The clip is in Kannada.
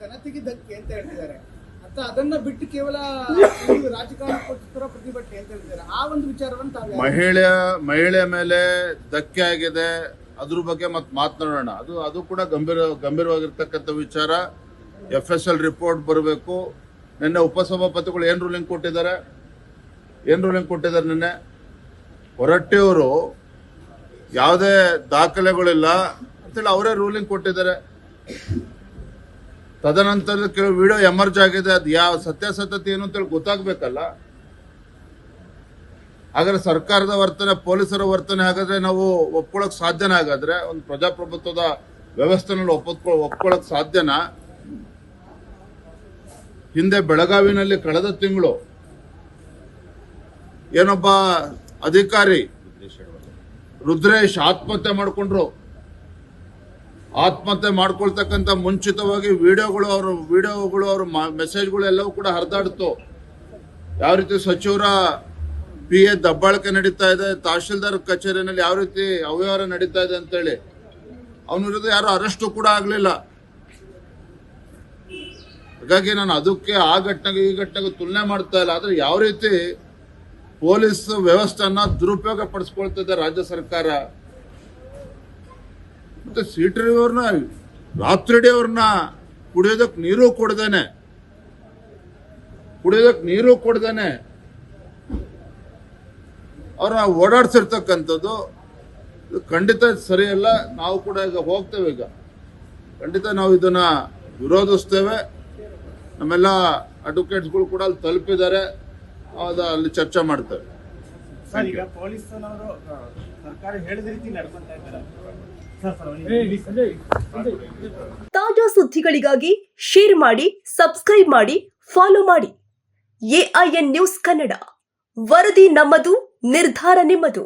ಘನತೆಗೆ ಧಕ್ಕೆ ಅಂತ ಹೇಳ್ತಿದ್ದಾರೆ. ಅಥವಾ ಅದನ್ನ ಬಿಟ್ಟು ಕೇವಲ ರಾಜಕಾರಣಕ್ಕೋಸ್ಕರ ಪ್ರತಿಭಟನೆ ಅಂತ ಹೇಳ್ತಿದ್ದಾರೆ. ಆ ಒಂದು ವಿಚಾರವನ್ನು ತಾವು ಮಹಿಳೆಯ ಮೇಲೆ ಧಕ್ಕೆ ಆಗಿದೆ, ಅದ್ರ ಬಗ್ಗೆ ಮತ್ತೆ ಮಾತನಾಡೋಣ. ಅದು ಕೂಡ ಗಂಭೀರವಾಗಿರ್ತಕ್ಕಂಥ ವಿಚಾರ. FSL ರಿಪೋರ್ಟ್ ಬರಬೇಕು. ನಿನ್ನೆ ಉಪಸಭಾಪತಿಗಳು ಏನ್ ರೂಲಿಂಗ್ ಕೊಟ್ಟಿದ್ದಾರೆ? ನಿನ್ನೆ ಹೊರಟ್ಟಿಯವರು ಯಾವುದೇ ದಾಖಲೆಗಳಿಲ್ಲ ಅಂತೇಳಿ ಅವರೇ ರೂಲಿಂಗ್ ಕೊಟ್ಟಿದ್ದಾರೆ. ತದನಂತರ ಕೆಲವು ವಿಡಿಯೋ ಎಮರ್ಜ್ ಆಗಿದೆ. ಅದು ಯಾವ ಸತ್ಯಾಸತ್ಯತೆ ಏನು ಅಂತೇಳಿ ಗೊತ್ತಾಗ್ಬೇಕಲ್ಲ. ಹಾಗಾದ್ರೆ ಸರ್ಕಾರದ ವರ್ತನೆ, ಪೊಲೀಸರ ವರ್ತನೆ ಹಾಗಾದ್ರೆ ನಾವು ಒಪ್ಕೊಳ್ಳೋಕೆ ಸಾಧ್ಯನಾ? ಹಾಗಾದ್ರೆ ಒಂದು ಪ್ರಜಾಪ್ರಭುತ್ವದ ವ್ಯವಸ್ಥೆನಲ್ಲಿ ಒಪ್ಕೊಳ್ಳೋಕೆ ಸಾಧ್ಯನಾ? ಹಿಂದೆ ಬೆಳಗಾವಿನಲ್ಲಿ ಕಳೆದ ತಿಂಗಳು ಏನೊಬ್ಬ ಅಧಿಕಾರಿ ರುದ್ರೇಶ್ ಆತ್ಮಹತ್ಯೆ ಮಾಡಿಕೊಂಡ್ರು. ಆತ್ಮಹತ್ಯೆ ಮಾಡ್ಕೊಳ್ತಕ್ಕಂಥ ಮುಂಚಿತವಾಗಿ ವಿಡಿಯೋಗಳು ಅವ್ರ ಮೆಸೇಜ್ಗಳು ಎಲ್ಲವೂ ಕೂಡ ಹರಿದಾಡ್ತು. ಯಾವ ರೀತಿ ಸಚಿವರ PA ದಬ್ಬಾಳಿಕೆ ನಡೀತಾ ಇದೆ, ತಹಶೀಲ್ದಾರ್ ಕಚೇರಿನಲ್ಲಿ ಯಾವ ರೀತಿ ಅವ್ಯವಹಾರ ನಡೀತಾ ಇದೆ ಅಂತೇಳಿ ಅವನ ವಿರುದ್ಧ ಯಾರು ಅರೆಸ್ಟು ಕೂಡ ಆಗಲಿಲ್ಲ. ಹಾಗಾಗಿ ನಾನು ಅದಕ್ಕೆ ಆ ಘಟನೆಗೆ ಈ ಘಟನೆಗೆ ತುಲನೆ ಮಾಡ್ತಾ ಇಲ್ಲ. ಆದ್ರೆ ಯಾವ ರೀತಿ ಪೊಲೀಸ್ ವ್ಯವಸ್ಥೆಯನ್ನ ದುರುಪಯೋಗ ಪಡಿಸ್ಕೊಳ್ತಿದೆ ರಾಜ್ಯ ಸರ್ಕಾರ. ಮತ್ತೆ CT ಅವ್ರನ್ನ ರಾತ್ರಿ ಅವ್ರನ್ನ ಕುಡಿಯೋದಕ್ಕೆ ನೀರು ಕೊಡದೇನೆ ಅವ್ರನ್ನ ಓಡಾಡ್ಸಿರ್ತಕ್ಕಂಥದ್ದು ಖಂಡಿತ ಸರಿಯಲ್ಲ. ನಾವು ಕೂಡ ಈಗ ಹೋಗ್ತೇವೆ. ಈಗ ಖಂಡಿತ ನಾವು ಇದನ್ನ ವಿರೋಧಿಸ್ತೇವೆ. ನಮ್ಮೆಲ್ಲ ಅಡ್ವೊಕೇಟ್ಸ್ಗಳು ಕೂಡ ಅಲ್ಲಿ ತಲುಪಿದ್ದಾರೆ. ಅಲ್ಲಿ ಚರ್ಚೆ ಮಾಡ್ತೇವೆ. ಈಗ ಪೊಲೀಸನವರು ಸರ್ಕಾರ ಹೇಳಿದ ರೀತಿ ನಡ್ಕೊಂತಾ ಇದ್ದಾರೆ. ತಾಜಾ ಸುದ್ದಿಗಳಿಗಾಗಿ ಶೇರ್ ಮಾಡಿ, ಸಬ್ಸ್ಕ್ರೈಬ್ ಮಾಡಿ, ಫಾಲೋ ಮಾಡಿ. AIN ನ್ಯೂಸ್ ಕನ್ನಡ, ವರದಿ ನಮ್ಮದು, ನಿರ್ಧಾರ ನಿಮ್ಮದು.